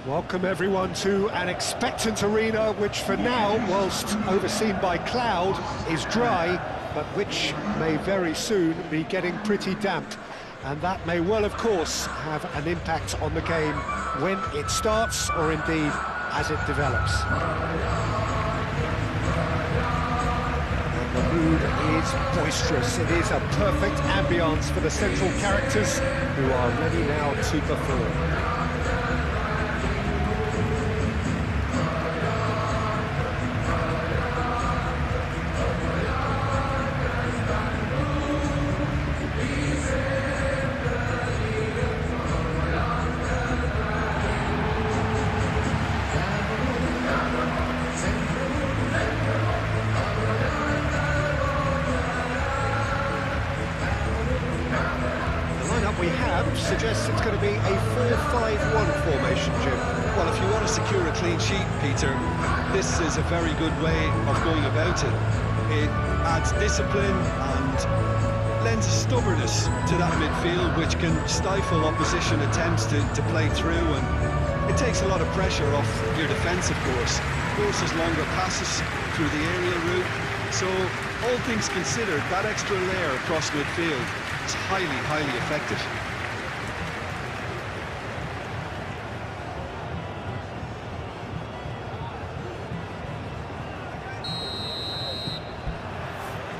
Welcome everyone to an expectant arena which for now, whilst overseen by cloud, is dry, but which may very soon be getting pretty damp. And that may well, of course, have an impact on the game when it starts, or indeed as it develops. And the mood is boisterous. It is a perfect ambience for the central characters who are ready now to perform. We have suggests it's going to be a 4-5-1 formation, Jim. Well, if you want to secure a clean sheet, Peter, this is a very good way of going about it. It adds discipline and lends a stubbornness to that midfield, which can stifle opposition attempts to play through, and it takes a lot of pressure off your defence, of course. Forces longer passes through the aerial route. So, all things considered, that extra layer across midfield is highly, highly effective.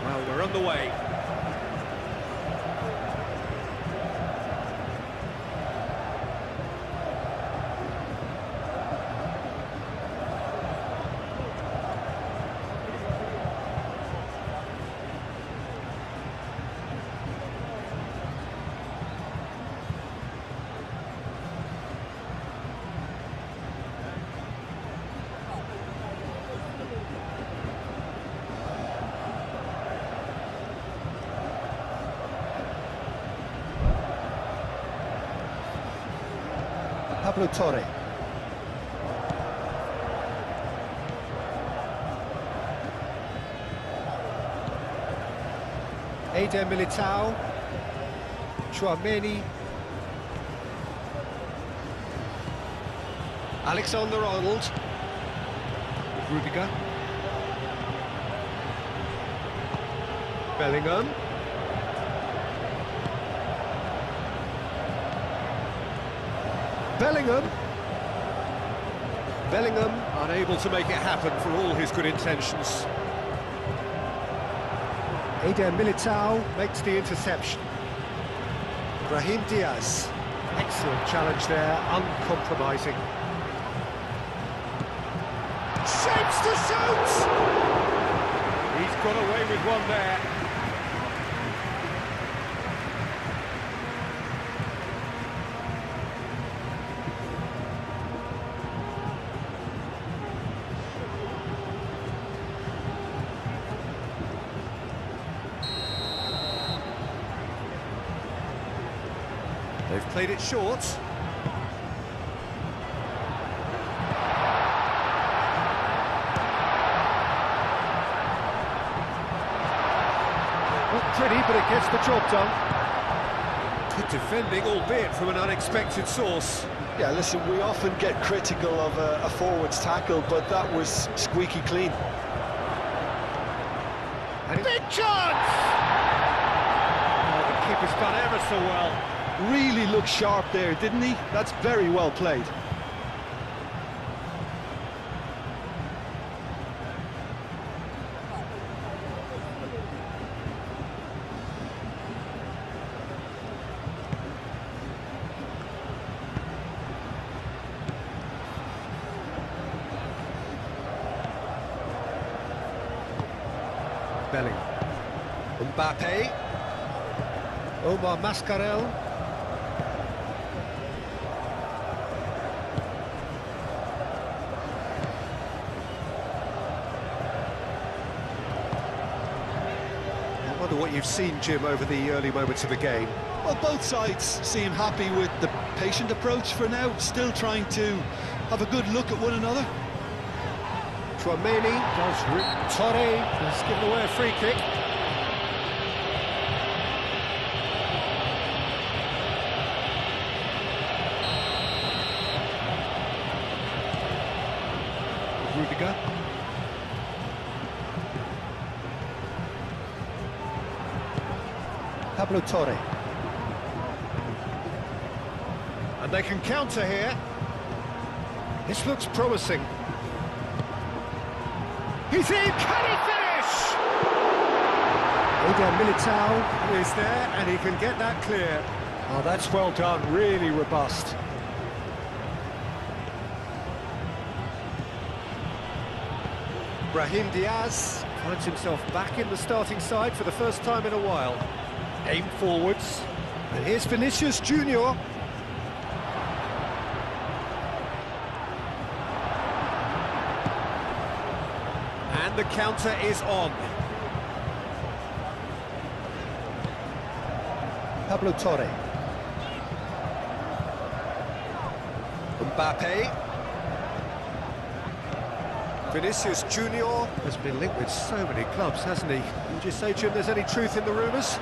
Well, we're on the way. Pablo Torre. Eder Militao. Chouameni. Alexander-Arnold. Rudiger. Bellingham. Bellingham unable to make it happen for all his good intentions. Eder Militao makes the interception. Brahim Diaz, excellent challenge there, uncompromising. Shapes to shoot! He's got away with one there. They've played it short. Not pretty, but it gets the job done. Good defending, albeit from an unexpected source. Yeah, listen, we often get critical of a forward's tackle, but that was squeaky clean. And big chance! Oh, the keeper's done ever so well. Really looked sharp there, didn't he? That's very well played. Bellingham. Mbappe. Omar Mascarell. I wonder what you've seen, Jim, over the early moments of the game. Well, both sides seem happy with the patient approach for now, still trying to have a good look at one another. Chouameni does Torre has given away a free kick. Pablo Torre. And they can counter here. This looks promising. He's in, can he finish? Eder Militao is there and he can get that clear. Oh, that's well done, really robust. Brahim Diaz finds himself back in the starting side for the first time in a while. Aim forwards. And here's Vinicius Junior. And the counter is on. Pablo Torre. Mbappe. Vinicius Junior has been linked with so many clubs, hasn't he? Would you say, Jim, there's any truth in the rumours?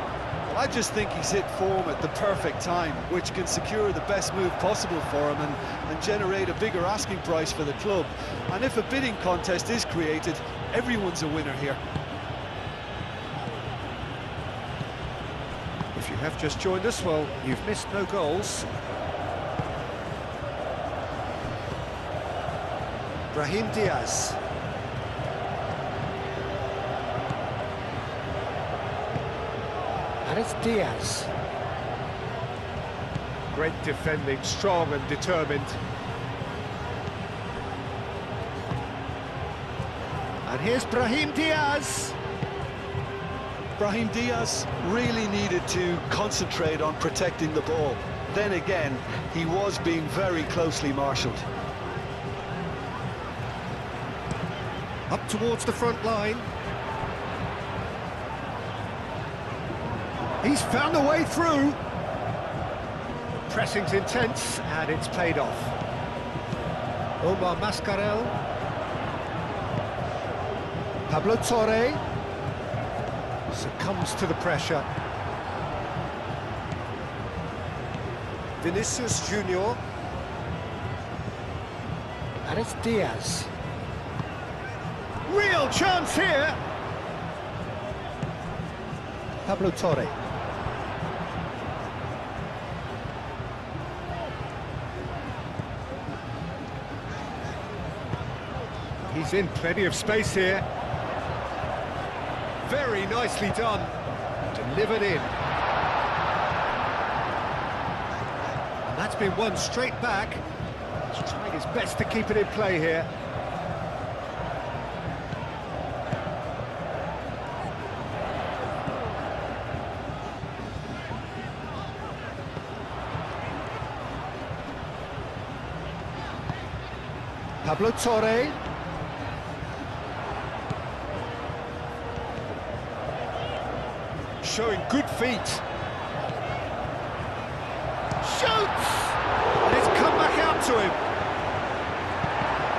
I just think he's hit form at the perfect time, which can secure the best move possible for him and generate a bigger asking price for the club. And if a bidding contest is created, everyone's a winner here. If you have just joined us, well, you've missed no goals. Brahim Diaz. And it's Diaz. Great defending, strong and determined. And here's Brahim Diaz. Brahim Diaz really needed to concentrate on protecting the ball. Then again, he was being very closely marshalled. Up towards the front line. He's found a way through. The pressing's intense and it's paid off. Omar Mascarell. Pablo Torre succumbs to the pressure. Vinicius Junior. And it's Diaz. Real chance here. Pablo Torre. He's in plenty of space here. Very nicely done. Delivered in. And that's been won straight back. He's trying his best to keep it in play here. Pablo Torre. Showing good feet. Shoots! And it's come back out to him.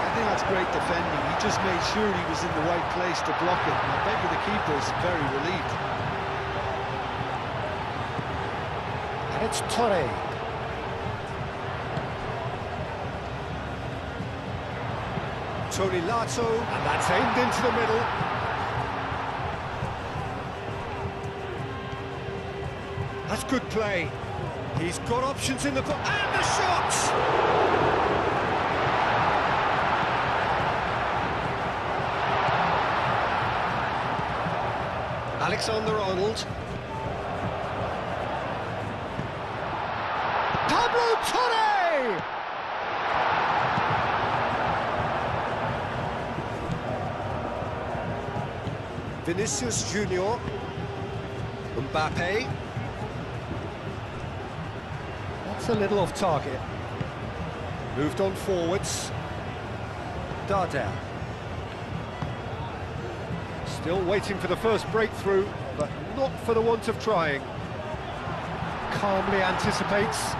I think that's great defending. He just made sure he was in the right place to block it. And I bet you the keeper's very relieved. And it's Torre. Tony Lato, and that's aimed into the middle. That's good play. He's got options in the box, and the shots! Alexander-Arnold. Pablo Torre! Vinicius Junior. Mbappe. That's a little off target. Moved on forwards. Dardel. Still waiting for the first breakthrough, but not for the want of trying. Calmly anticipates.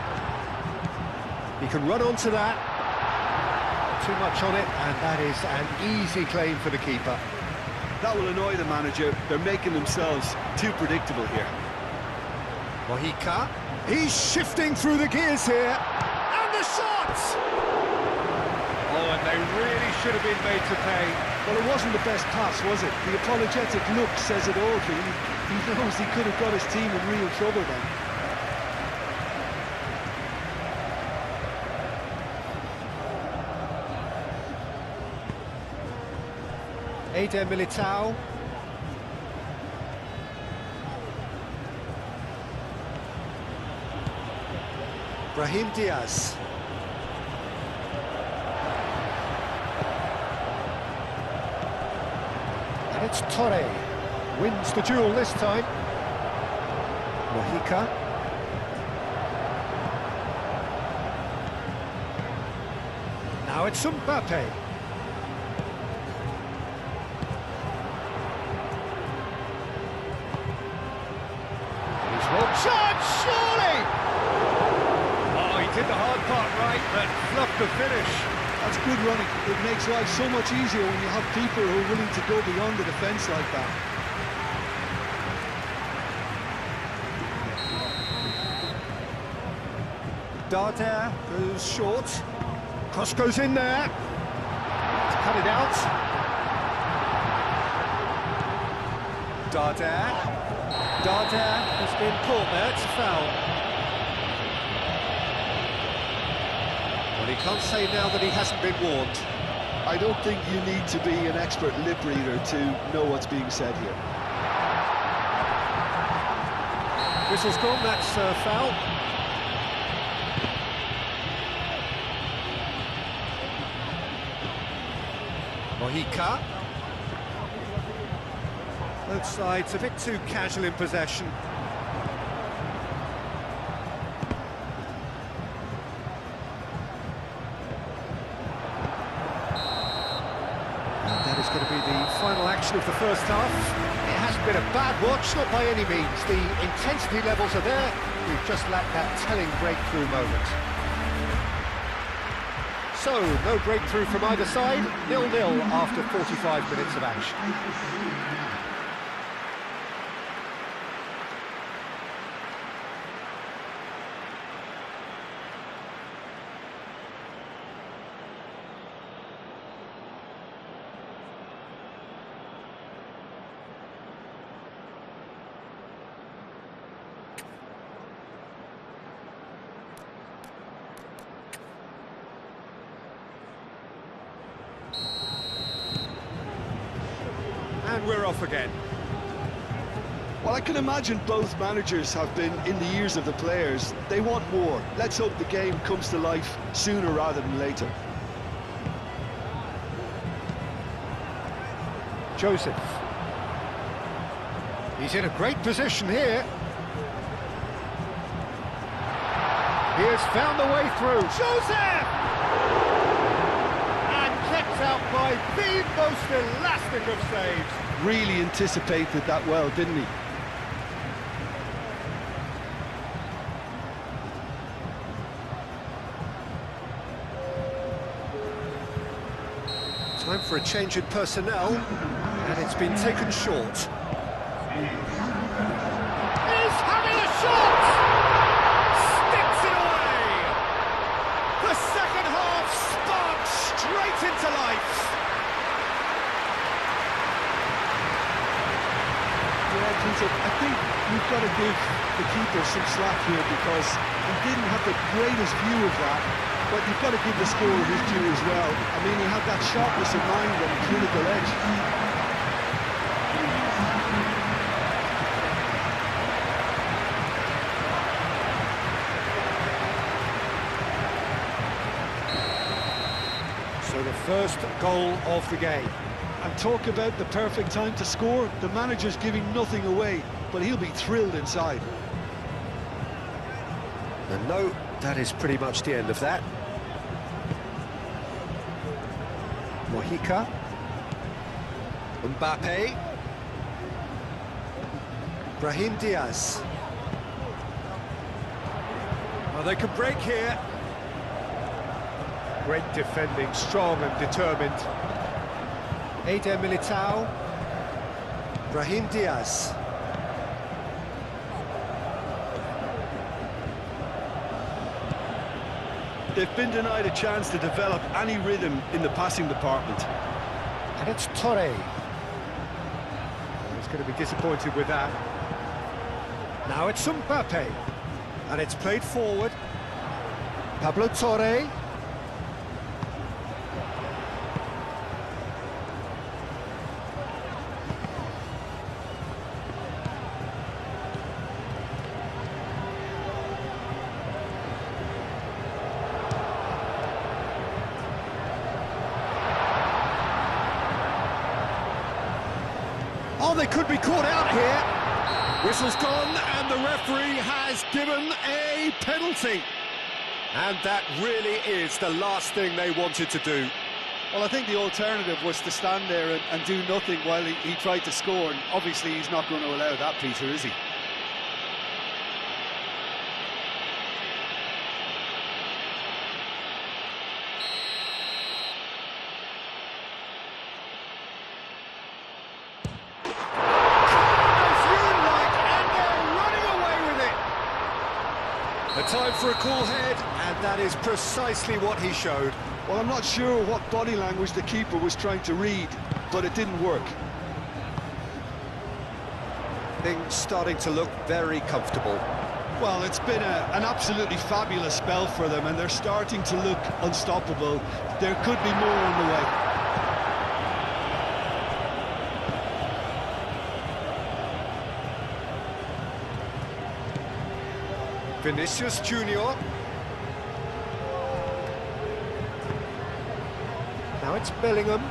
He can run onto that. Too much on it, and that is an easy claim for the keeper. That will annoy the manager. They're making themselves too predictable here. Mojica. He's shifting through the gears here. And the shot! Oh, and they really should have been made to pay. Well, it wasn't the best pass, was it? The apologetic look says it all, Keane. He knows he could have got his team in real trouble then. Eder Militao. Brahim Diaz. And it's Torre. Wins the duel this time. Mojica. Now it's Mbappe. He's one shot, surely! Oh, he did the hard part right, but fluffed the finish. That's good running. It makes life so much easier when you have people who are willing to go beyond the defence like that. Darder goes short. Cross goes in there. To cut it out. Darder. Darder has been caught there. It's a foul. Well, he can't say now that he hasn't been warned. I don't think you need to be an expert lip reader to know what's being said here. Whistle's gone, that's a foul. Mojica. Both sides a bit too casual in possession. And that is going to be the final action of the first half. It hasn't been a bad watch, not by any means. The intensity levels are there. We've just lacked that telling breakthrough moment. So, no breakthrough from either side, 0-0 after 45 minutes of action. And we're off again. Well, I can imagine both managers have been in the ears of the players. They want more. Let's hope the game comes to life sooner rather than later. Joseph. He's in a great position here. He has found the way through. Joseph! Out by the most elastic of saves. Really anticipated that well, didn't he? Time for a change in personnel, and it's been taken short. He's having a shot! Sticks it away! The second half sparks straight into life. Yeah, Peter, I think we've got to give the keeper some slack here because he didn't have the greatest view of that, but you've got to give the scorer his due as well. I mean, he had that sharpness of mind and clinical edge. So the first goal of the game. And talk about the perfect time to score. The manager's giving nothing away, but he'll be thrilled inside. And no, that is pretty much the end of that. Mojica. Mbappe. Brahim Diaz. Well, they can break here. Great defending, strong and determined. Eder Militao. Brahim Diaz. They've been denied a chance to develop any rhythm in the passing department. And it's Torre. He's going to be disappointed with that. Now it's Mbappe, and it's played forward. Pablo Torre. Oh, they could be caught out here. Whistle's gone, and the referee has given a penalty. And that really is the last thing they wanted to do. Well, I think the alternative was to stand there and do nothing while he tried to score, and obviously he's not going to allow that, Peter, is he? Time for a cool head, and that is precisely what he showed. Well, I'm not sure what body language the keeper was trying to read, but it didn't work. Things starting to look very comfortable. Well, it's been an absolutely fabulous spell for them, and they're starting to look unstoppable. There could be more on the way. Vinicius Junior. Now it's Bellingham.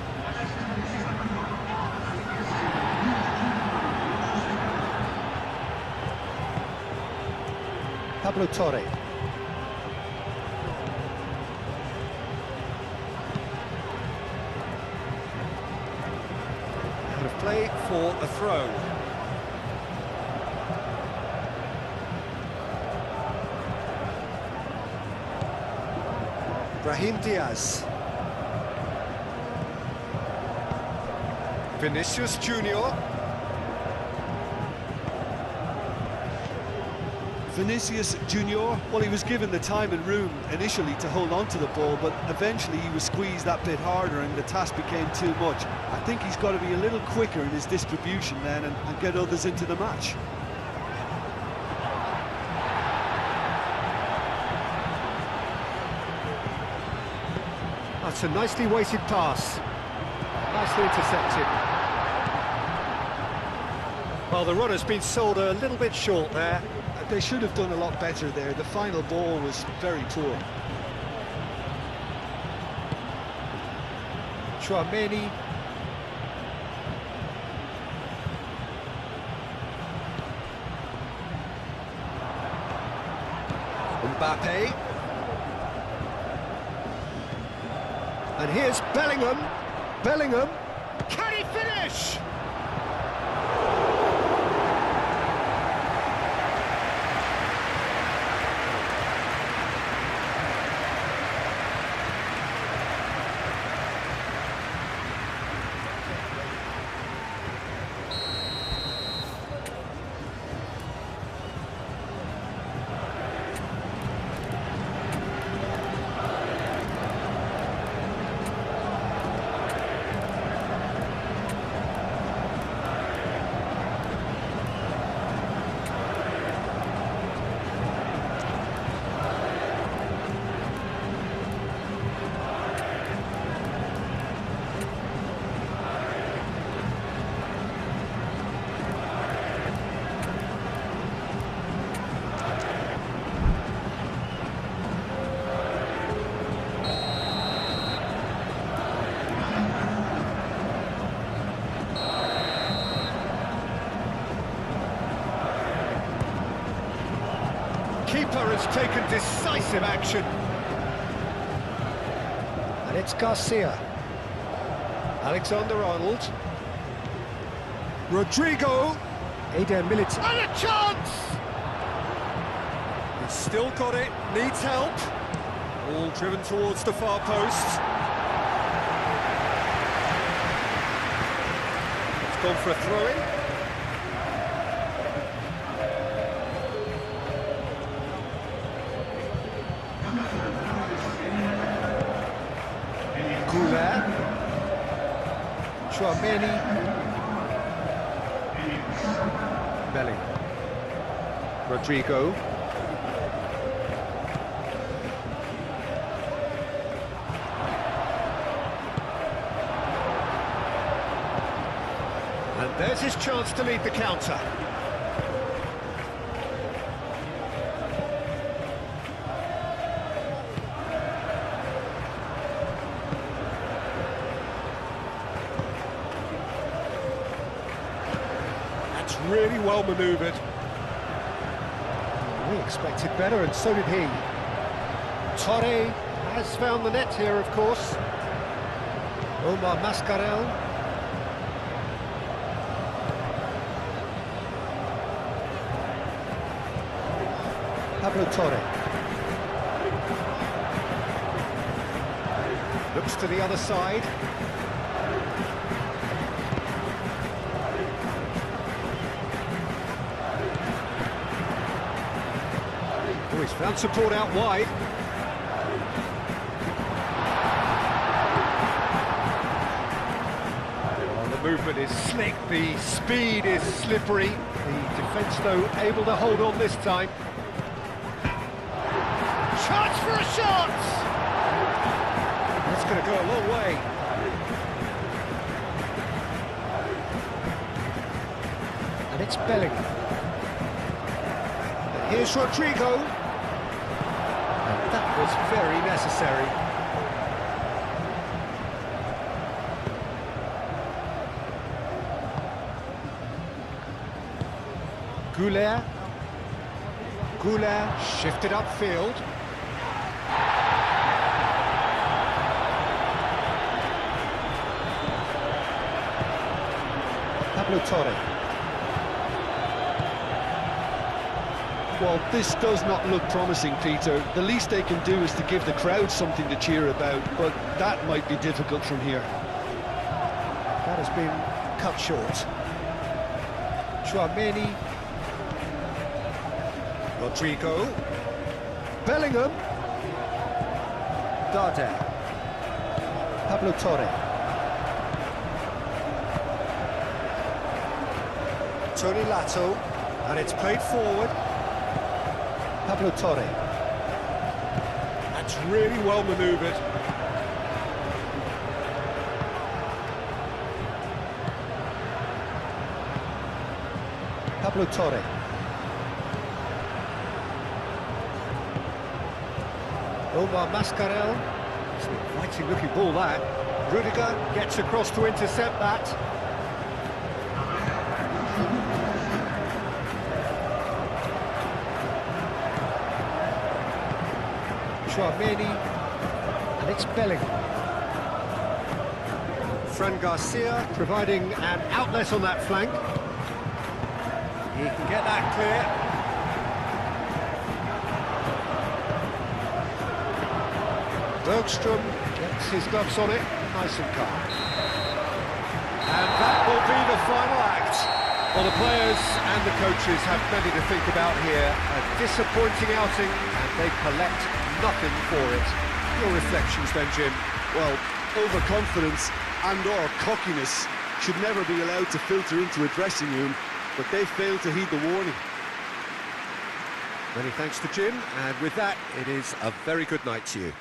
Pablo Torre. Out of play for a throw. Brahim Diaz. Vinicius Junior. Vinicius Junior, well, he was given the time and room initially to hold on to the ball, but eventually he was squeezed that bit harder and the task became too much. I think he's got to be a little quicker in his distribution then and get others into the match. That's a nicely weighted pass. Nicely intercepted. Well, the runner's been sold a little bit short there. They should have done a lot better there. The final ball was very poor. Tchouaméni. Mbappe. And here's Bellingham. Bellingham. Can he finish? Keeper has taken decisive action. And it's Garcia. Alexander-Arnold. Rodrigo. Eder Militao. And a chance! He's still got it, needs help. All driven towards the far post. It's gone for a throw-in. Tchouaméni. Bellingham. Rodrigo. And there's his chance to lead the counter. That's really well manoeuvred. We expected better, and so did he. Torre has found the net here, of course. Omar Mascarell. Pablo Torre. Looks to the other side. Oh, he's found support out wide. Oh, the movement is slick, the speed is slippery. The defence, though, able to hold on this time. Chance for a shot! That's going to go a long way. And it's Bellingham. And here's Rodrigo. And that was very necessary. Goulet shifted upfield. Pablo Torre. Well, this does not look promising, Peter. The least they can do is to give the crowd something to cheer about, but that might be difficult from here. That has been cut short. Chouameni. Rodrigo. Bellingham. Regardez. Pablo Torre. Tony Lato, and it's played forward. Pablo Torre. That's really well manoeuvred. Pablo Torre. Omar Mascarell. It's an inviting looking ball, that. Rudiger gets across to intercept that. Chouameni, and it's Bellingham. Fran Garcia providing an outlet on that flank. He can get that clear. Bergstrom gets his gloves on it, nice and calm. And that will be the final act. Well, the players and the coaches have plenty to think about here. A disappointing outing, and they collect nothing for it. Your reflections then, Jim? Well, overconfidence and/or cockiness should never be allowed to filter into a dressing room, but they failed to heed the warning. Many thanks to Jim, and with that, it is a very good night to you.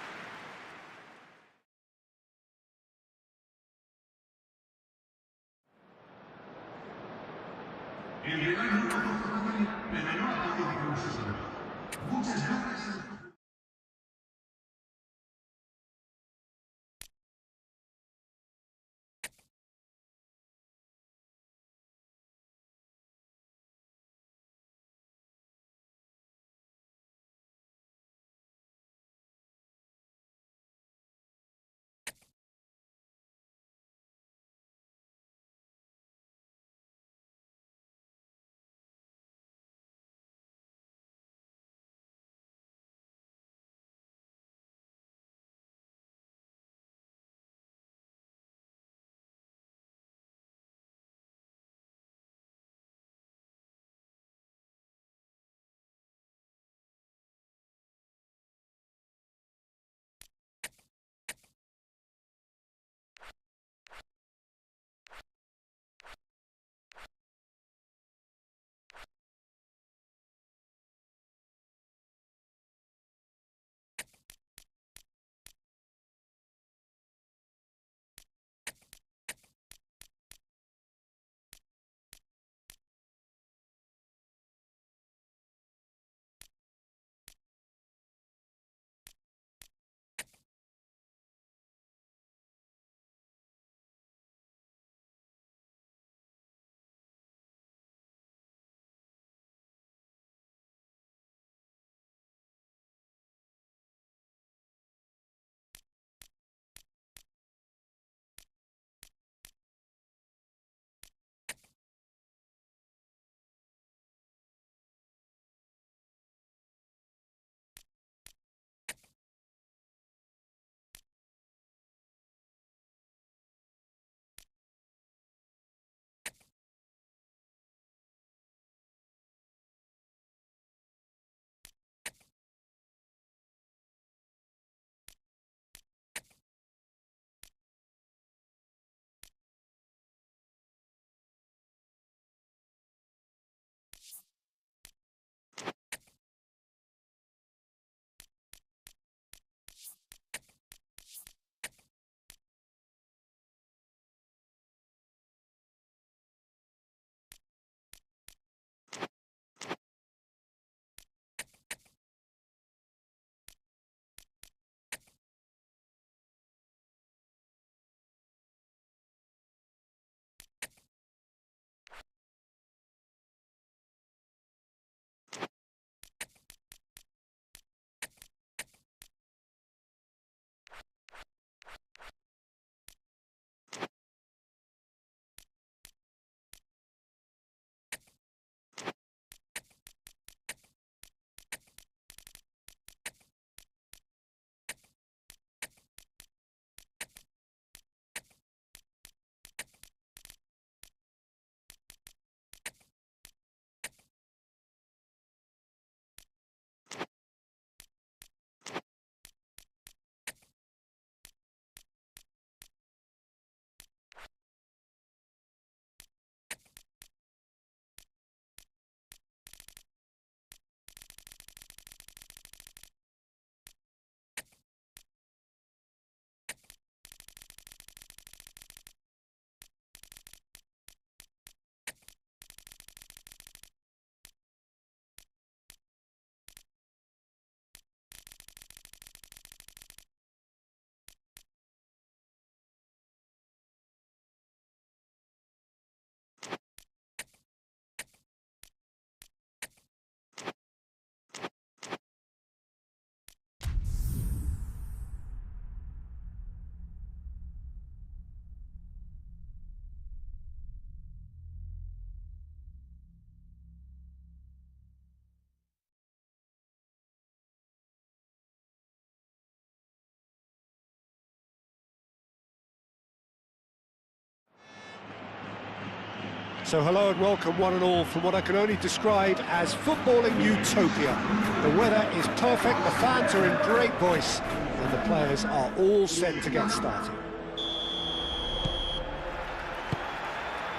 So hello and welcome one and all from what I can only describe as footballing utopia. The weather is perfect, the fans are in great voice, and the players are all set to get started.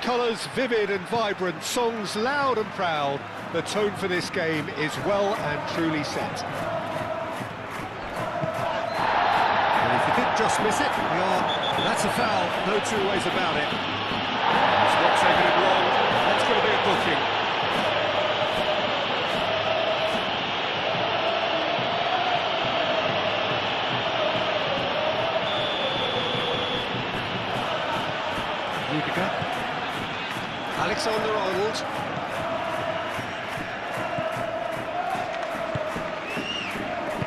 Colours vivid and vibrant, songs loud and proud. The tone for this game is well and truly set. And if he did just miss it, that's a foul, no two ways about it. He's not taking it wrong, that's going to be a booking. Rudiger. Alexander-Arnold.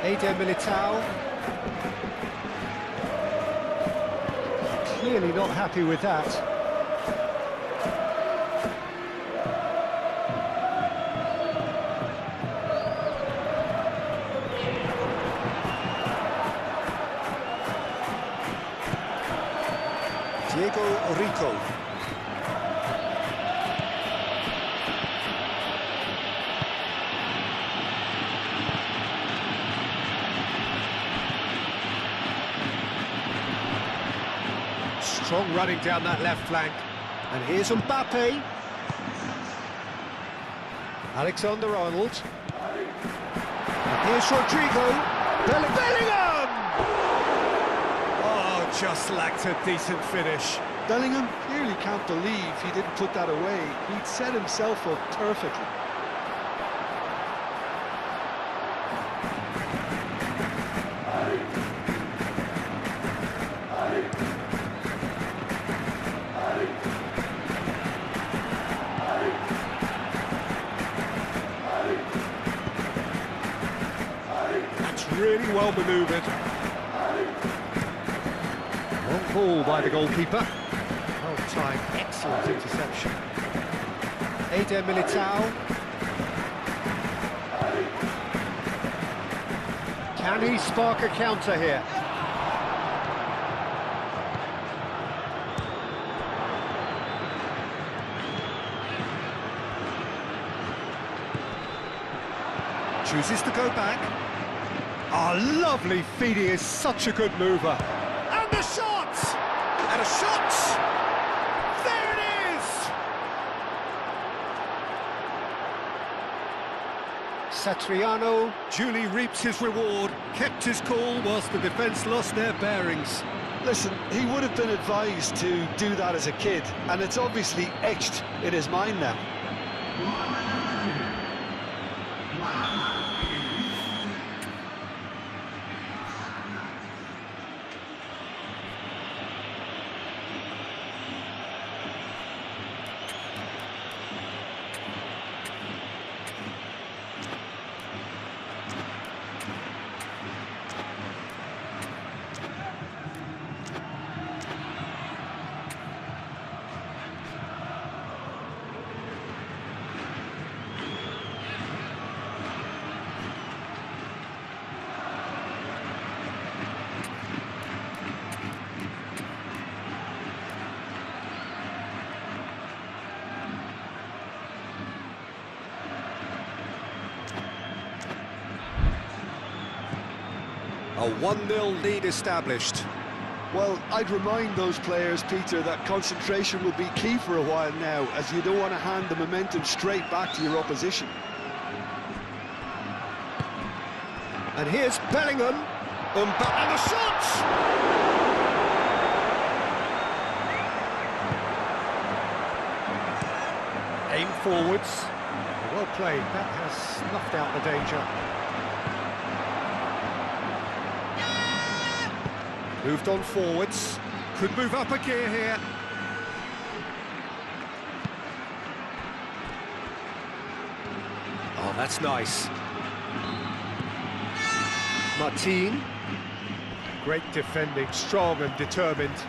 Eder Militao. Clearly not happy with that. Diego Rico. Strong running down that left flank. And here's Mbappe. Alexander-Arnold. And here's Rodrigo. Bellingham! Oh, just lacked a decent finish. Bellingham clearly can't believe he didn't put that away. He'd set himself up perfectly. Really well manoeuvred. Long ball by the goalkeeper. Well timed, excellent interception. Eder Militao. Can he spark a counter here? Chooses to go back. Oh, lovely feed, he is such a good mover. And the shot! And a shot! There it is! Satriano duly reaps his reward, kept his cool whilst the defence lost their bearings. Listen, he would have been advised to do that as a kid, and it's obviously etched in his mind now. A 1-0 lead established. Well, I'd remind those players, Peter, that concentration will be key for a while now, as you don't want to hand the momentum straight back to your opposition. And here's Bellingham. And the shot! Aim forwards. Well played. That has snuffed out the danger. Moved on forwards. Could move up a gear here. Oh, that's nice. Martin. Great defending, strong and determined.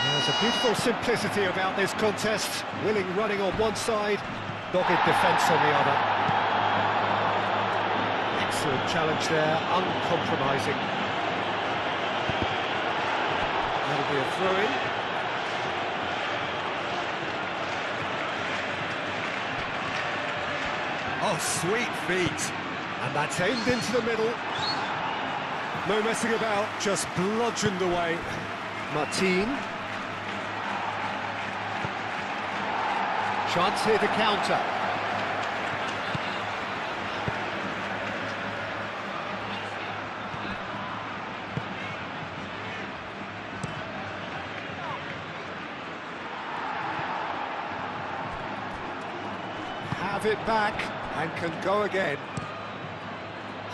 There's a beautiful simplicity about this contest. Willing running on one side, dogged defence on the other. Excellent challenge there, uncompromising. That'll be a throw-in. Oh, sweet feet. And that's aimed into the middle. No messing about, just bludgeoned away. Martin. Chance here to counter. Have it back and can go again.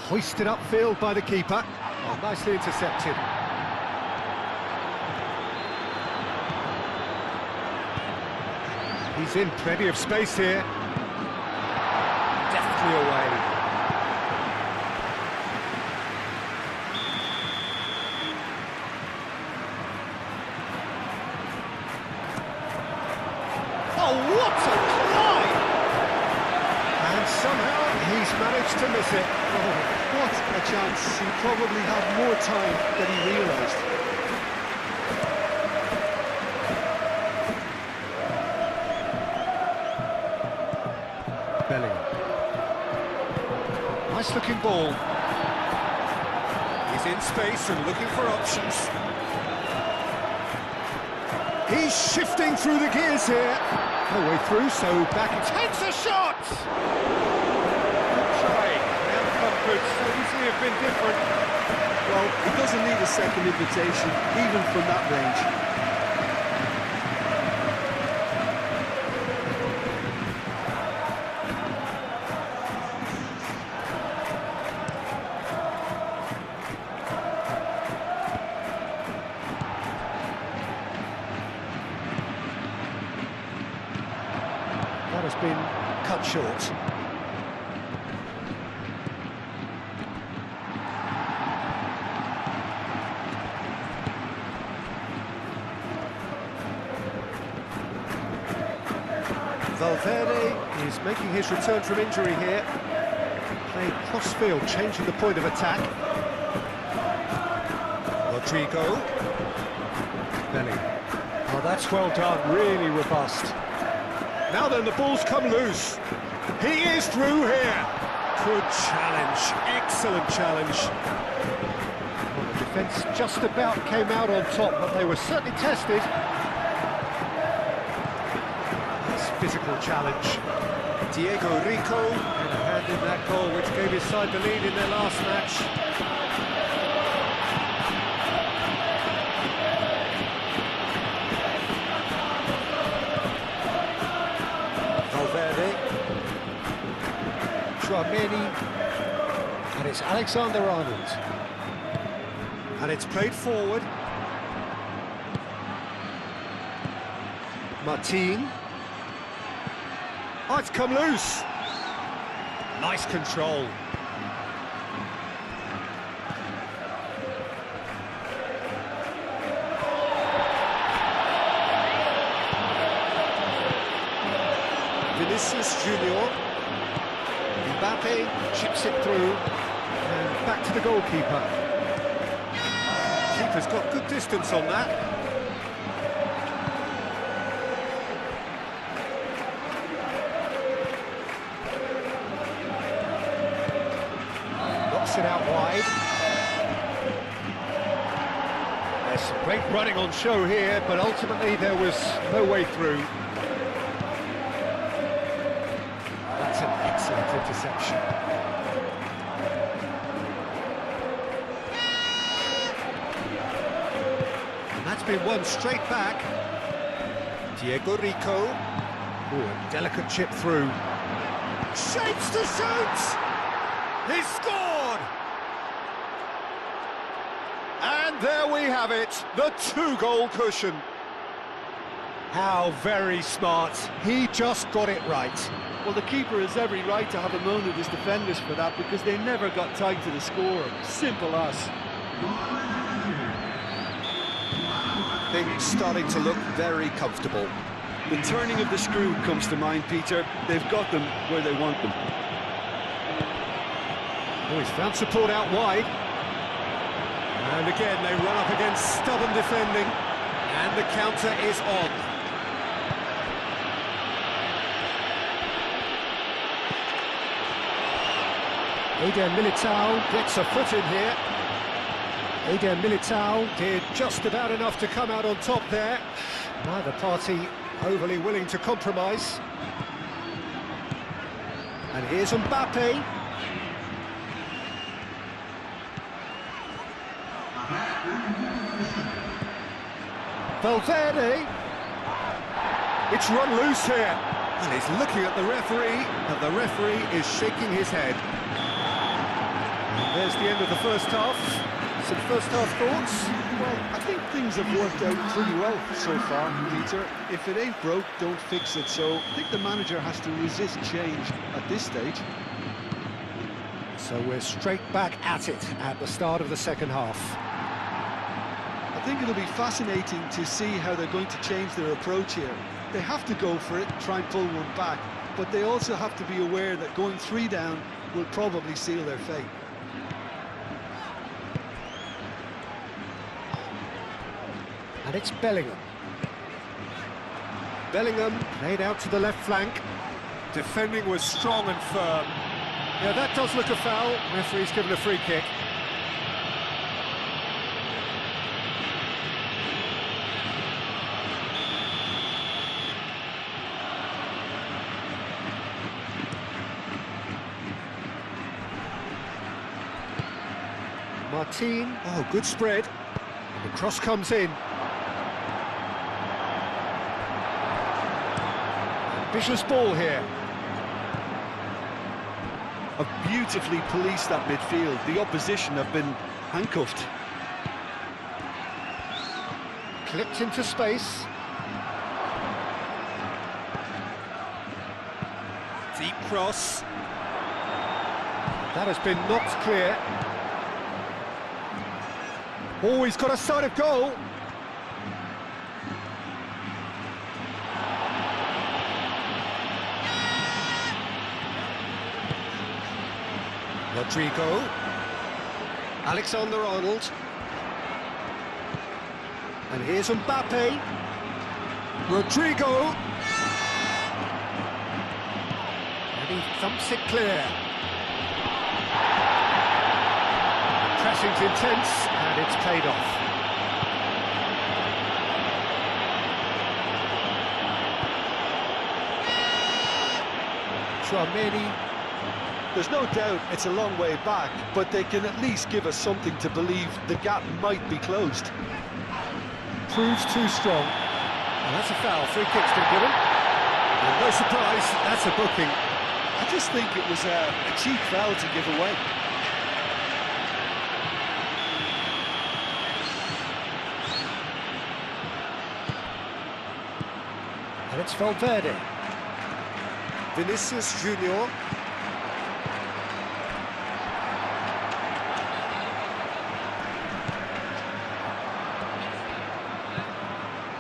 Hoisted upfield by the keeper. Oh, nicely intercepted. He's in plenty of space here. Deftly away. Oh, what a climb! And somehow he's managed to miss it. Oh, what a chance. He probably had more time than he realised. Nice looking ball. He's in space and looking for options. He's shifting through the gears here. No way through, so back he takes a shot! Good try. The outcome could so easily have been different. Well, he doesn't need a second invitation, even from that range. That has been cut short. Valverde is making his return from injury here. Playing cross-field, changing the point of attack. Rodrigo. Belly. Oh, that's well done, really robust. Now then, the ball's come loose. He is through here. Good challenge, excellent challenge. Well, the defence just about came out on top, but they were certainly tested. Nice physical challenge. Diego Rico had a hand in that goal, which gave his side the lead in their last match. And it's Alexander-Arnold. And it's played forward. Martin. Oh, it's come loose. Nice control. Vinicius Junior. Mbappe chips it through, and back to the goalkeeper. Keeper's got good distance on that. Knocks it out wide. There's some great running on show here, but ultimately there was no way through. Excellent interception. And that's been won straight back. Diego Rico. Ooh, a delicate chip through. Shapes to shoot! He's scored! And there we have it, the 2-goal cushion. How very smart. He just got it right. Well, the keeper has every right to have a moan at his defenders for that, because they never got tied to the score. Simple as. Things starting to look very comfortable. The turning of the screw comes to mind, Peter. They've got them where they want them. Oh, he's found support out wide. And again, they run up against stubborn defending. And the counter is on. Eder Militao gets a foot in here. Eder Militao did just about enough to come out on top there. Neither party overly willing to compromise. And here's Mbappe. Valverde. It's run loose here. And he's looking at the referee, and the referee is shaking his head. And there's the end of the first half. Some first half thoughts? Well, I think things have worked out pretty well so far, Peter. If it ain't broke, don't fix it. So I think the manager has to resist change at this stage. So we're straight back at it at the start of the second half. I think it'll be fascinating to see how they're going to change their approach here. They have to go for it, try and pull one back, but they also have to be aware that going 3 down will probably seal their fate. And it's Bellingham. Bellingham played out to the left flank. Defending was strong and firm. Yeah, that does look a foul. Referee's given a free kick. Martin. Oh, good spread. And the cross comes in. Ambitious ball here. Have beautifully policed that midfield. The opposition have been handcuffed. Clipped into space. Deep cross. That has been knocked clear. Oh, he's got a sight of goal. Rodrigo. Alexander-Arnold. And here's Mbappe. Rodrigo. And he thumps it clear. The pressing's intense, and it's paid off. Streamé. There's no doubt it's a long way back, but they can at least give us something to believe the gap might be closed. Proves too strong. And that's a foul. Free kick's been given. And no surprise, that's a booking. I just think it was a cheap foul to give away. And it's Valverde. Vinicius Junior.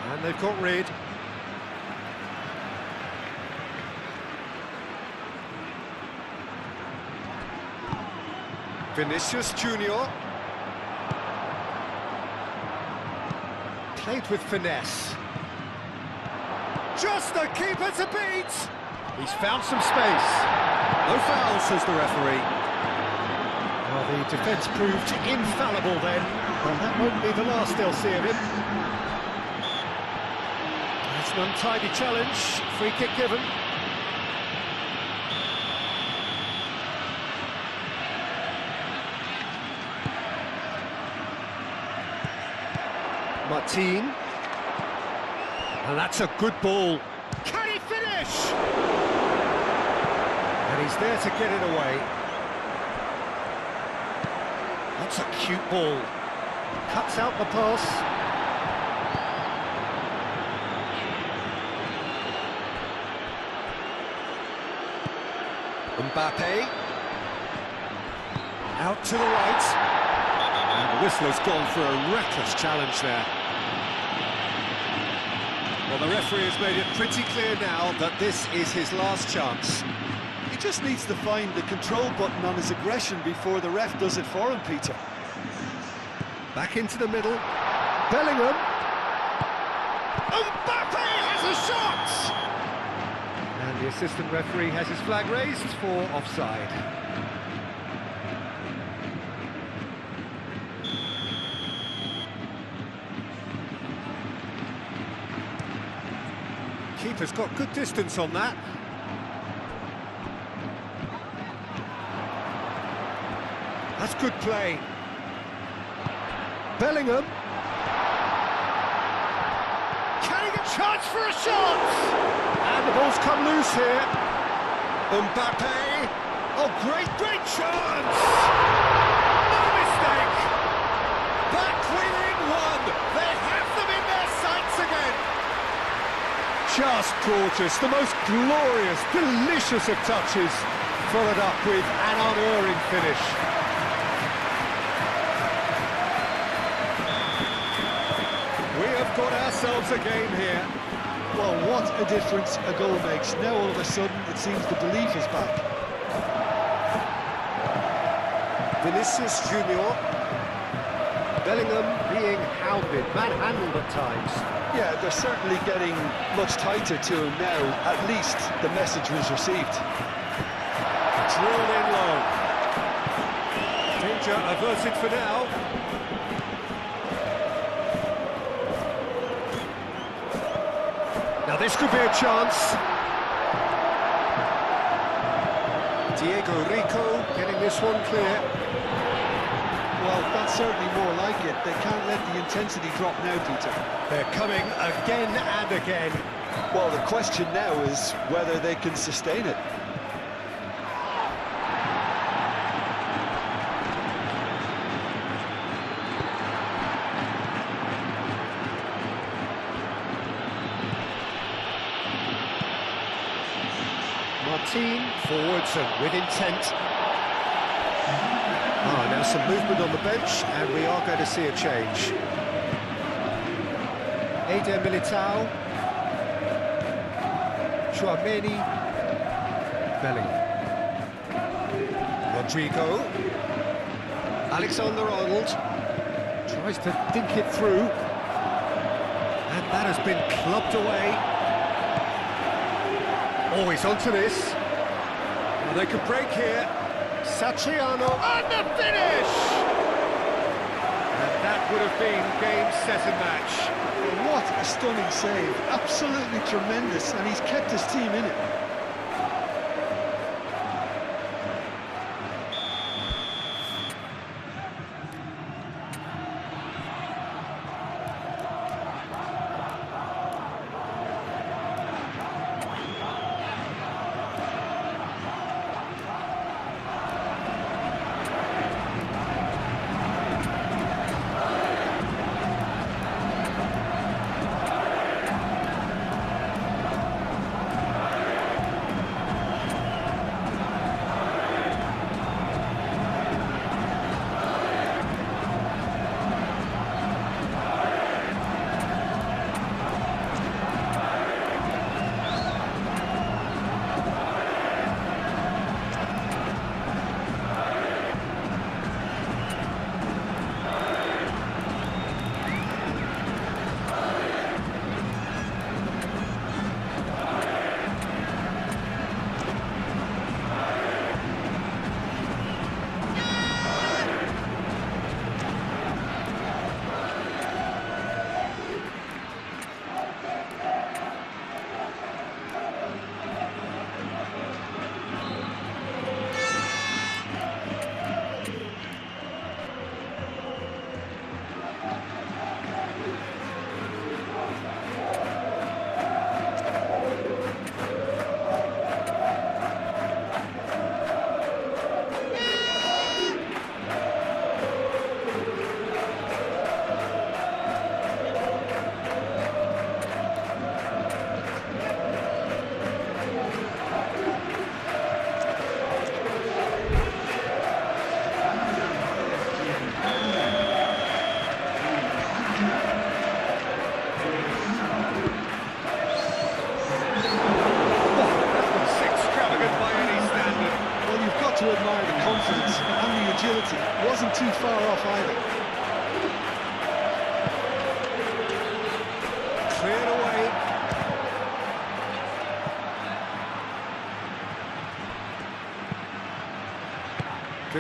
And they've got rid. Vinicius Junior. Played with finesse. Just the keeper to beat! He's found some space. No foul, says the referee. Well, the defence proved infallible then, and that won't be the last they'll see of him. It's an untidy challenge, free kick given. Martin. And that's a good ball. Can he finish? And he's there to get it away. That's a cute ball. Cuts out the pass. Mbappe. Out to the right. And the whistler's gone for a reckless challenge there. Well, the referee has made it pretty clear now that this is his last chance. He just needs to find the control button on his aggression before the ref does it for him, Peter. Back into the middle. Bellingham. Mbappe has a shot! And the assistant referee has his flag raised for offside. Keeper's got good distance on that. That's good play. Bellingham. Can he get a chance for a shot? And the ball's come loose here. Mbappe. Oh, great chance! No mistake! Back within one. They have them in their sights again. Just gorgeous. The most glorious, delicious of touches. Followed up with an unerring finish. We have got ourselves a game here. Well, what a difference a goal makes. Now all of a sudden it seems the belief is back. Vinicius Junior. Bellingham being hounded, manhandled at times. Yeah, they're certainly getting much tighter to him now. At least the message was received. Drilled in low. Danger averted for now. Now this could be a chance. Diego Rico getting this one clear. Well, that's certainly more like it. They can't let the intensity drop now, Peter. They're coming again and again. Well, the question now is whether they can sustain it. Martin forwards and with intent. Now some movement on the bench, and we are going to see a change. Eder Militao, Chouameni, Bellingham, Rodrigo, Alexander-Arnold tries to dink it through, and that has been clubbed away. Always onto this. Well, they could break here. Satriano, and the finish! And that would have been game, set and match. Well, what a stunning save. Absolutely tremendous, and he's kept his team in it.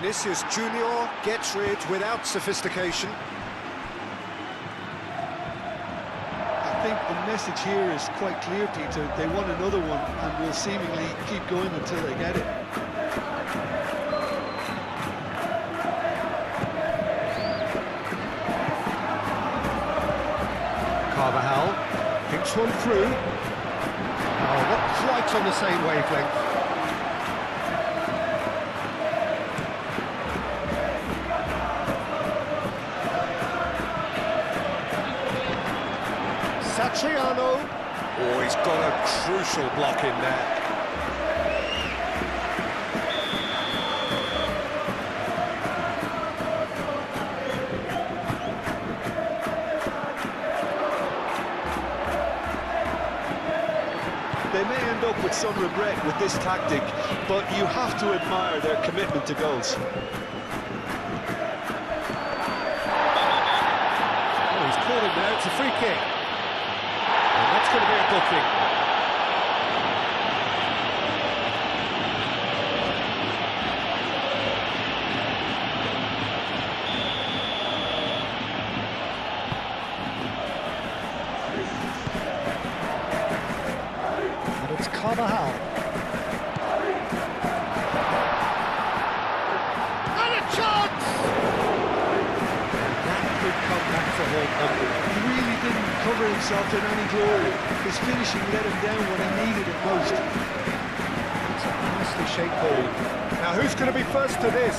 Vinicius Junior gets rid without sophistication. I think the message here is quite clear, Peter. They want another one and will seemingly keep going until they get it. Carvajal thinks one through. Oh, not quite on the same wavelength. Satriano. Oh, he's got a crucial block in there. They may end up with some regret with this tactic, but you have to admire their commitment to goals. Oh, he's caught him there. It's a free kick. And that's going to be a booking. And it's Carvajal. And a chance! That could come back to haunt them. He really didn't cover himself in any glory. His finishing let him down when he needed it most. It's a nicely shaped ball. Now who's going to be first to this?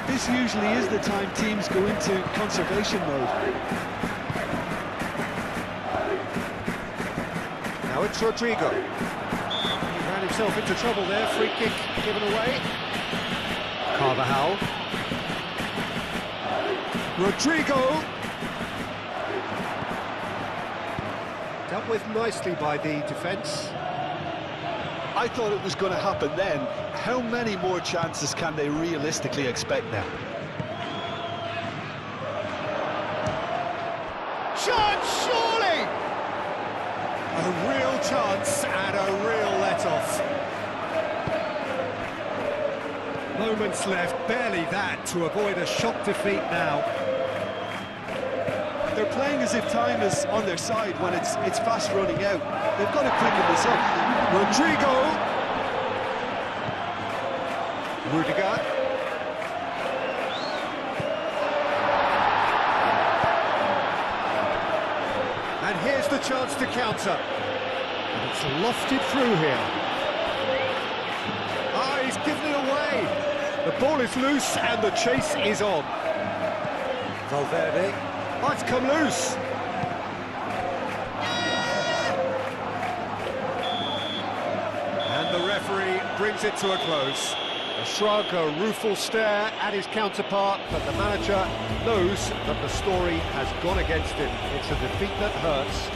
This usually is the time teams go into conservation mode. Now it's Rodrigo. He ran himself into trouble there. Free kick given away. Carvajal. Rodrigo. Dealt with nicely by the defence. I thought it was going to happen then. How many more chances can they realistically expect now? Chance, surely! A real chance and a real let-off. Moments left, barely that, to avoid a shock defeat now. They're playing as if time is on their side when it's fast running out. They've got to quicken this up. Rodrigo. Rudiger. And here's the chance to counter. And it's lofted through here. Ah, he's given it away. The ball is loose and the chase is on. Valverde. Oh, it's come loose. And the referee brings it to a close. A shrug, a rueful stare at his counterpart, but the manager knows that the story has gone against him. It's a defeat that hurts.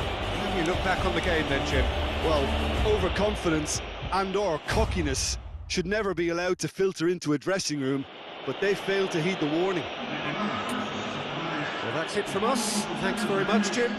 And you look back on the game then, Jim. Well, overconfidence and/or cockiness should never be allowed to filter into a dressing room, but they failed to heed the warning. Well, that's it from us. Thanks very much, Jim.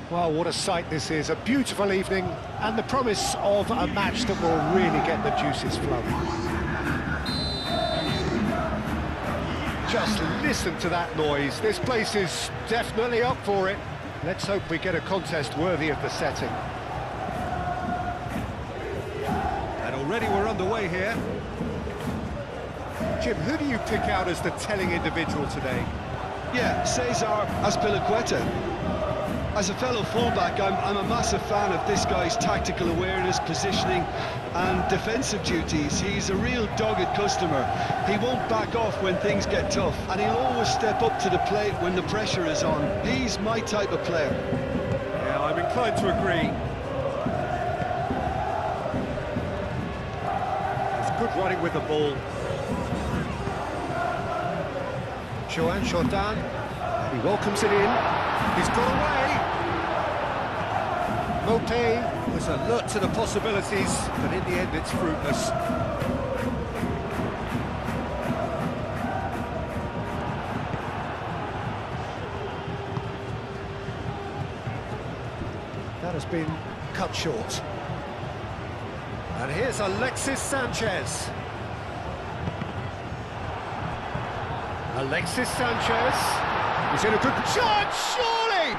Well, what a sight this is. A beautiful evening and the promise of a match that will really get the juices flowing. Just listen to that noise. This place is definitely up for it. Let's hope we get a contest worthy of the setting. And already we're underway here. Jim, who do you pick out as the telling individual today? Yeah, Cesar Azpilicueta. As a fellow fullback, I'm a massive fan of this guy's tactical awareness, positioning and defensive duties. He's a real dogged customer. He won't back off when things get tough, and he'll always step up to the plate when the pressure is on. He's my type of player. Yeah, I'm inclined to agree. It's good running with the ball. Joan Jourdan, he welcomes it in. He's got away. Mopé was alert to the possibilities, but in the end it's fruitless. That has been cut short. And here's Alexis Sanchez. Alexis Sanchez is in a good chance, surely!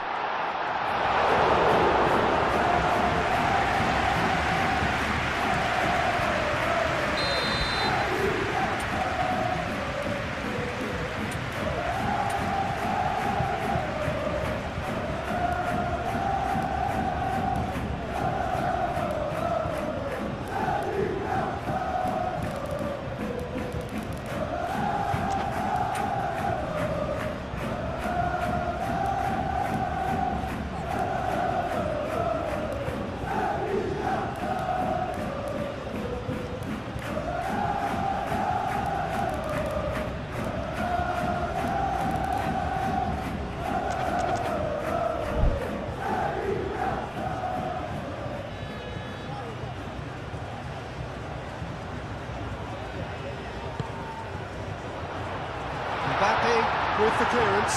Mbappe with the clearance.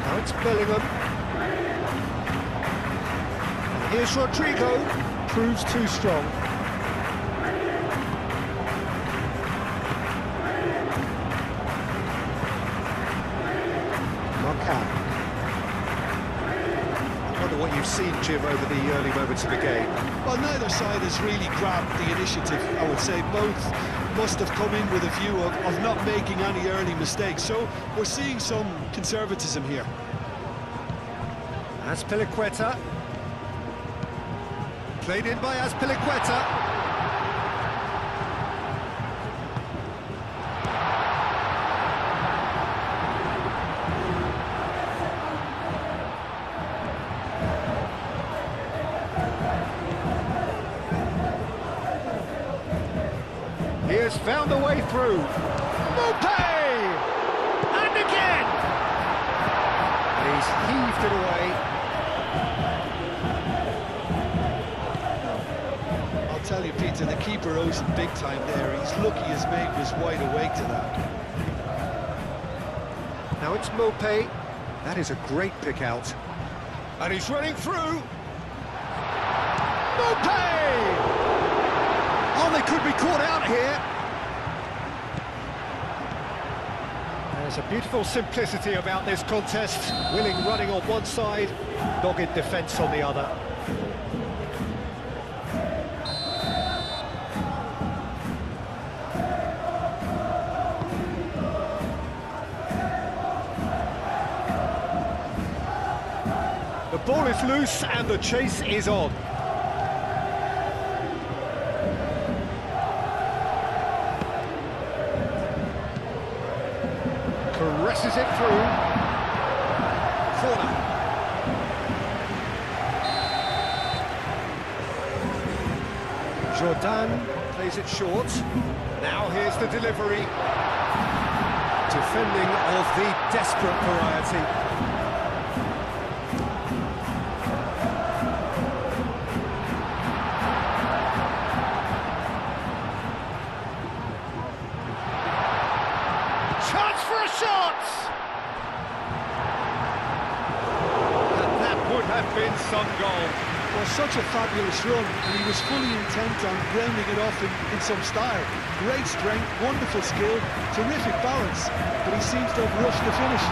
Now it's Bellingham. And here's Rodrigo. Proves too strong. I wonder what you've seen, Jim, over the early moments of the game. Well, neither side has really grabbed the initiative, I would say. Both must have come in with a view of not making any early mistakes. So we're seeing some conservatism here. Azpilicueta. Played in by Azpilicueta. He has found a way through. Mbappe! And again! And he's heaved it away. I'll tell you, Peter, the keeper owes him big time there. He's lucky his mate was wide awake to that. Now it's Mbappe. That is a great pick out. And he's running through. Mbappe! Oh, they could be caught out here. There's a beautiful simplicity about this contest. Willing running on one side, dogged defence on the other. The ball is loose and the chase is on. Caresses it through. Corner. Jordan plays it short. Now here's the delivery. Defending of the desperate variety. Chance for a shot! And that would have been some goal. Well, such a fabulous run, and he was fully intent on grounding it off in some style. Great strength, wonderful skill, terrific balance, but he seems to have rushed the finish.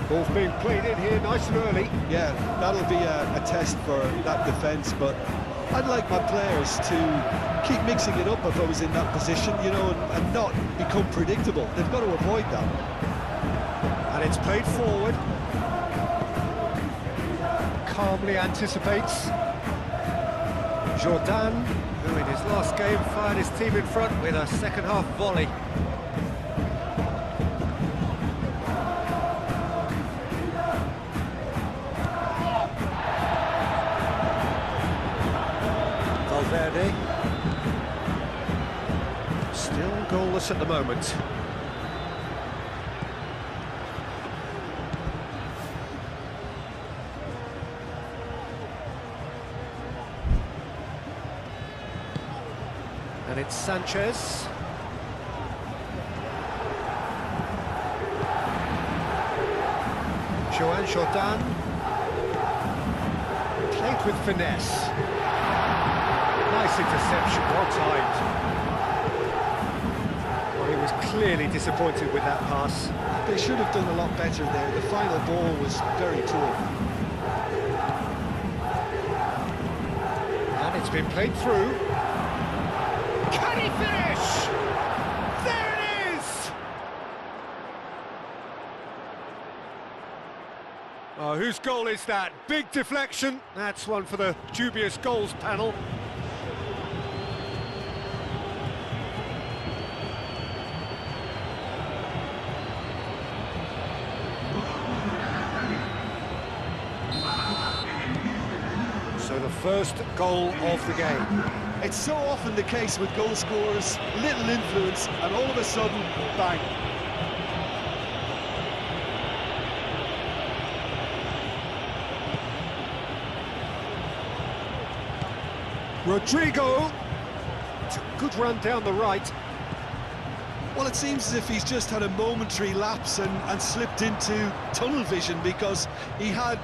Ball's being played in here nice and early. Yeah, that'll be a test for that defence, but I'd like my players to keep mixing it up if I was in that position, you know, and not become predictable. They've got to avoid that. And it's played forward. Calmly anticipates. Jordan, who in his last game fired his team in front with a second-half volley. Valverde. Still goalless at the moment. And it's Sanchez. Joan Jordan. Played with finesse. Nice interception, well timed. Well, he was clearly disappointed with that pass. They should have done a lot better there. The final ball was very poor. And it's been played through. Can he finish? There it is! Oh, whose goal is that? Big deflection. That's one for the dubious goals panel. So the first goal of the game. It's so often the case with goal scorers, little influence, and all of a sudden, bang. Rodrigo. It's a good run down the right. Well, it seems as if he's just had a momentary lapse and slipped into tunnel vision, because he had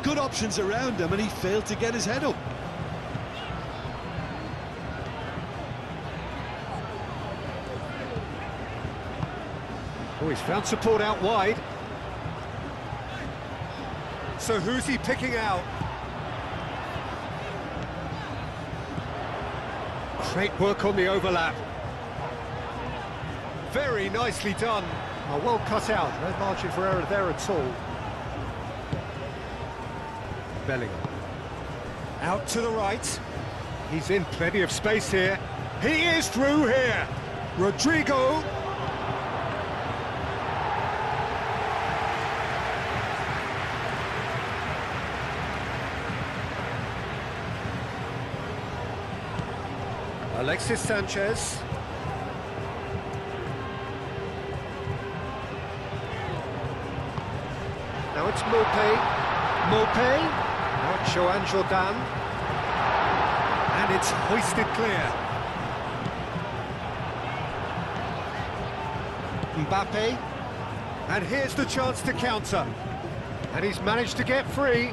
good options around him and he failed to get his head up. Oh, he's found support out wide. So who's he picking out? Great work on the overlap. Very nicely done. Oh, well cut out. No margin for error there at all. Bellingham. Out to the right. He's in plenty of space here. He is through here. Rodrigo. Alexis Sanchez. Now it's Mopé. Mopé. Now it's Joan Jordan. And it's hoisted clear. Mbappe. And here's the chance to counter. And he's managed to get free.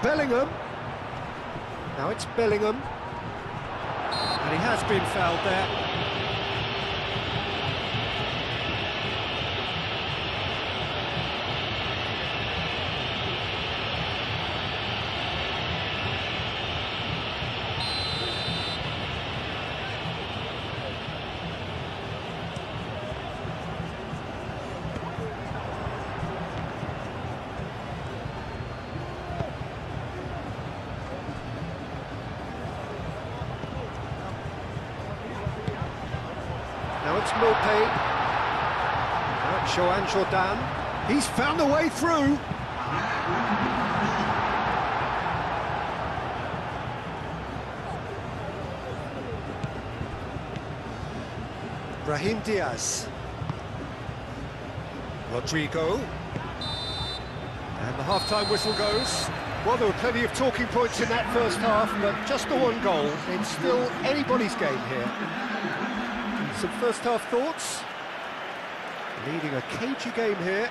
Bellingham. Now it's Bellingham. And he has been fouled there. Now it's Mopé. Now it's Joan Jordan. He's found a way through. Brahim Diaz. Rodrigo. And the half-time whistle goes. Well, there were plenty of talking points in that first half, but just the one goal. It's still anybody's game here. Some first-half thoughts? Leading a cagey game here.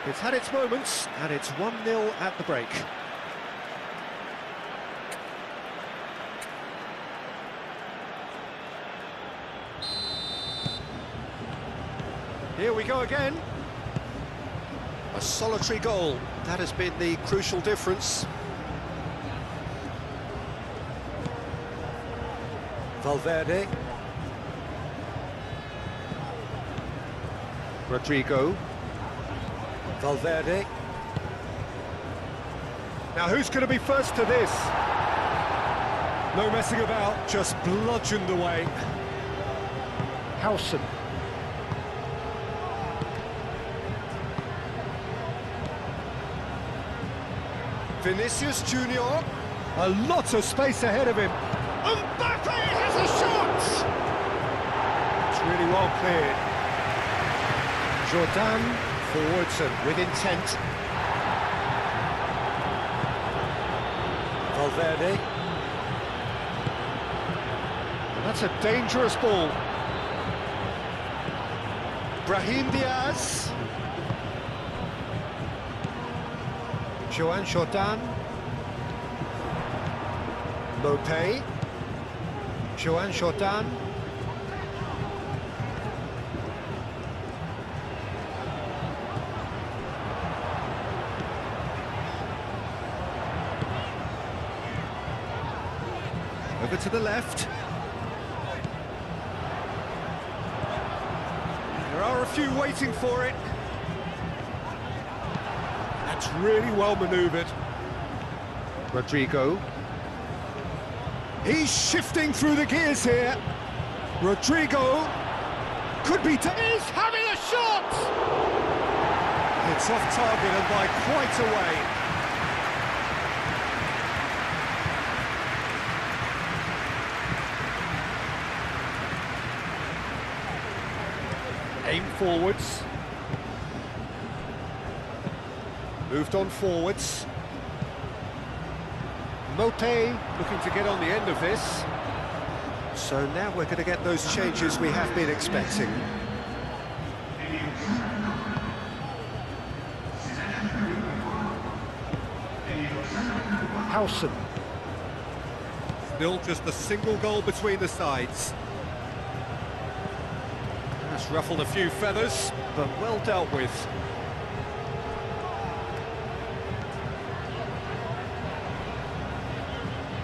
It's had its moments, and it's 1-0 at the break. Here we go again. A solitary goal. That has been the crucial difference. Valverde. Rodrigo. Valverde. Now who's going to be first to this? No messing about, just bludgeoned away. Howson. Vinicius Junior. A lot of space ahead of him. Mbappe has a shot! It's really well cleared. Jordan forwards and with intent. Valverde. And that's a dangerous ball. Brahim Diaz. Joan Jordan. Mopé. Joan Jordan. Over to the left. There are a few waiting for it. That's really well manoeuvred. Rodrigo. He's shifting through the gears here. Rodrigo could be... He's having a shot! It's off target and by quite a way. Aim forwards. Moved on forwards. Mopé looking to get on the end of this. So now we're going to get those changes we have been expecting. Howson. Still just a single goal between the sides. That's ruffled a few feathers, but well dealt with.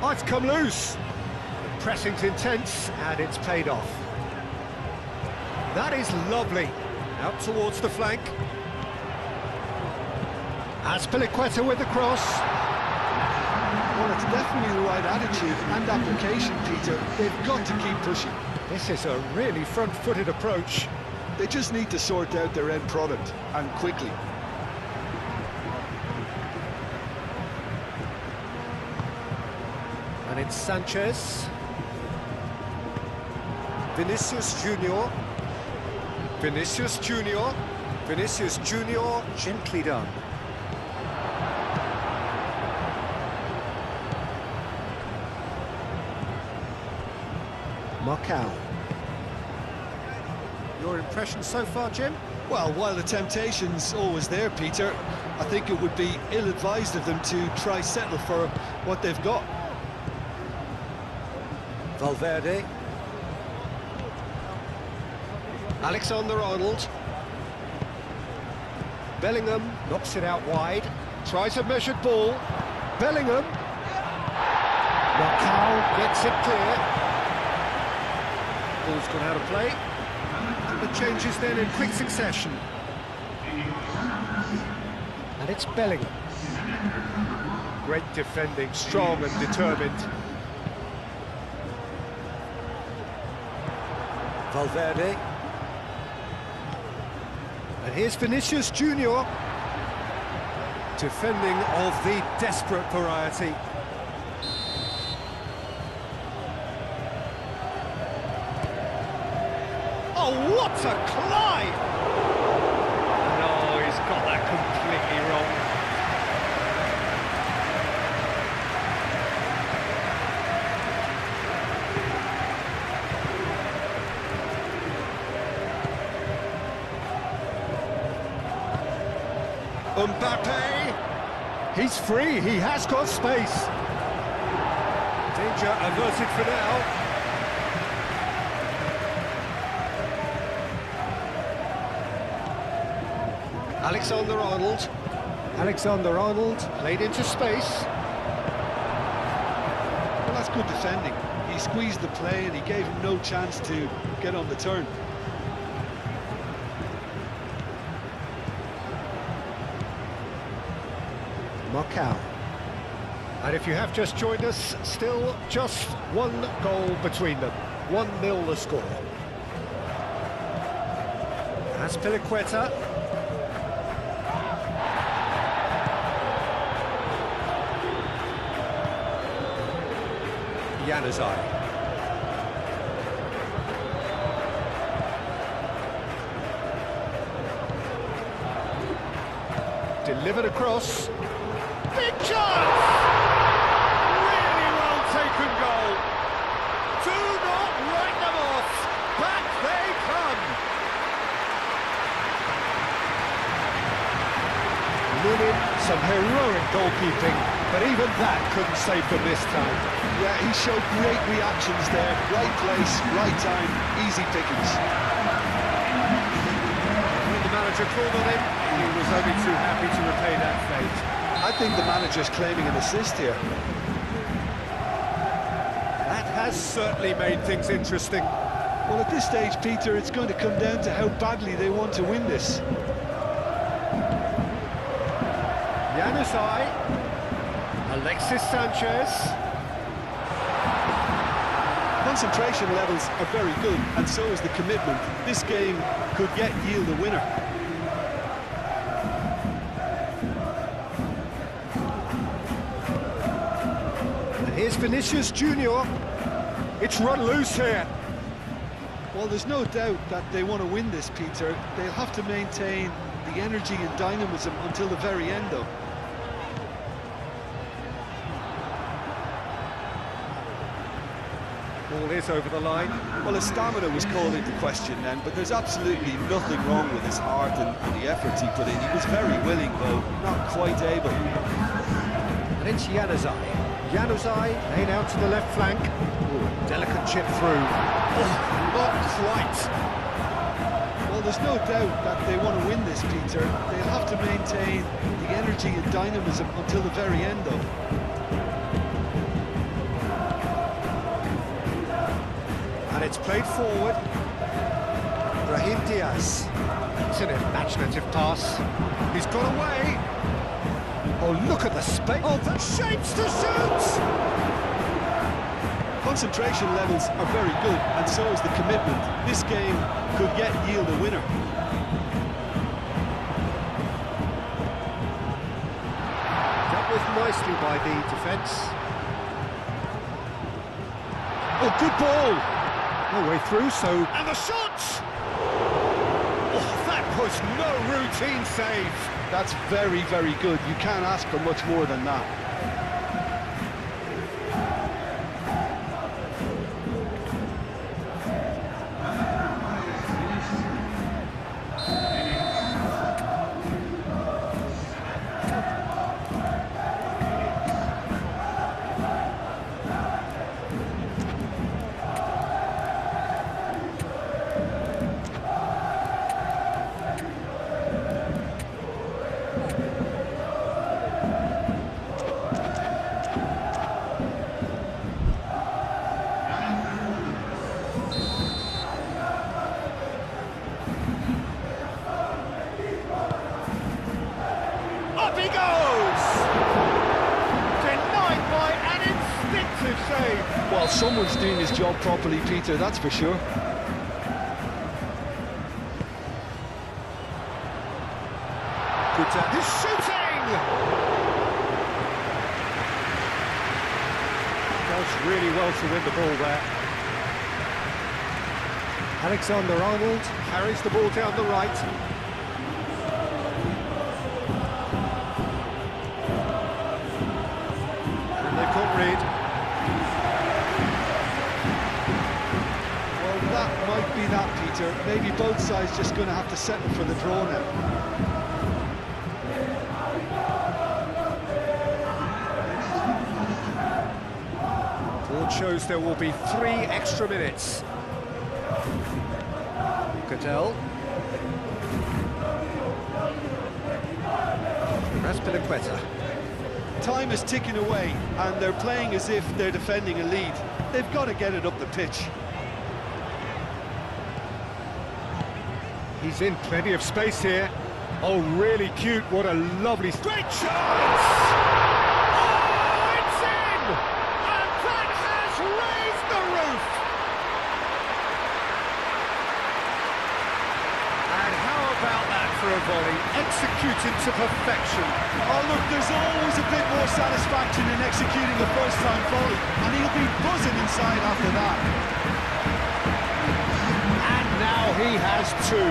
Oh, it's come loose. The pressing's intense, and it's paid off. That is lovely. Out towards the flank. Azpilicueta with the cross. Well, it's definitely the right attitude and application, Peter. They've got to keep pushing. This is a really front-footed approach. They just need to sort out their end product, and quickly. And it's Sanchez. Vinicius Junior. Vinicius Junior. Vinicius Junior, gently done. Marcao. Your impression so far, Jim? Well, while the temptation's always there, Peter, I think it would be ill-advised of them to try settle for what they've got. Valverde. Alexander-Arnold. Bellingham knocks it out wide. Tries a measured ball. Bellingham. Marcao gets it clear. Ball's gone out of play. And the changes then in quick succession. And it's Bellingham. Great defending, strong and determined. Valverde. And here's Vinicius Junior. Defending of the desperate variety. Oh, what a climb! No, he's got that completely wrong. Mbappe! He's free, he has got space. Danger averted for now. Alexander-Arnold. Alexander-Arnold played into space. Well, that's good defending. He squeezed the play and he gave him no chance to get on the turn. Marcao. And if you have just joined us, still just one goal between them. 1-0 the score. Azpilicueta. Januzaj. Delivered across. Big chance! Really well taken goal. Do not write them off. Back they come. Lunin, some heroic goalkeeping, but even that couldn't save them this time. Yeah, he showed great reactions there. Right place, right time, easy pickings. When the manager called on him, he was only too happy to repay that fate. I think the manager's claiming an assist here. That has certainly made things interesting. Well, at this stage, Peter, it's going to come down to how badly they want to win this. Januzaj. Alexis Sanchez. Concentration levels are very good, and so is the commitment. This game could yet yield a winner. And here's Vinicius Junior. It's run loose here. Well, there's no doubt that they want to win this, Peter. They'll have to maintain the energy and dynamism until the very end, though. ball is over the line. Well, his stamina was called into question then, but there's absolutely nothing wrong with his heart and the efforts he put in. He was very willing, though, not quite able. And it's Januzaj. Januzaj, laid out to the left flank. Ooh, delicate chip through. Oh, not quite. Well, there's no doubt that they want to win this, Peter. They'll have to maintain the energy and dynamism until the very end, though. And it's played forward. Brahim Diaz. It's an imaginative pass. He's got away. Oh, look at the space. Oh, the shapes to shoot! Concentration levels are very good, and so is the commitment. This game could yet yield a winner. Dealt with nicely by the defence. Oh, good ball! No way through, so... And the shot! Oh, that was no routine save. That's very, very good. You can't ask for much more than that. Up he goes! Denied by an instinctive save. Well, someone's doing his job properly, Peter, that's for sure. He's shooting! Does really well to win the ball there. Alexander-Arnold carries the ball down the right. And they've got Reed. Well, that might be that, Peter. Maybe both sides just going to have to settle for the draw now. Board shows there will be 3 extra minutes. Cadell. Raspilicueta. Time is ticking away, and they're playing as if they're defending a lead. They've got to get it up the pitch. He's in plenty of space here. Oh, really cute. What a lovely straight chance! Oh, it's in! And that has raised the roof! And how about that for a volley? Executed to perfection. Oh, look, there's always a bit more satisfaction in executing a first-time volley, and he'll be buzzing inside after that. And now he has 2.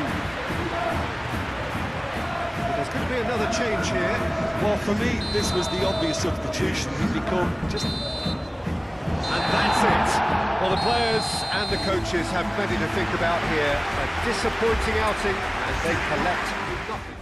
There's going to be another change here. Well, for me, this was the obvious substitution. He'd become just... And that's it. Well, the players and the coaches have plenty to think about here. A disappointing outing, and they collect nothing.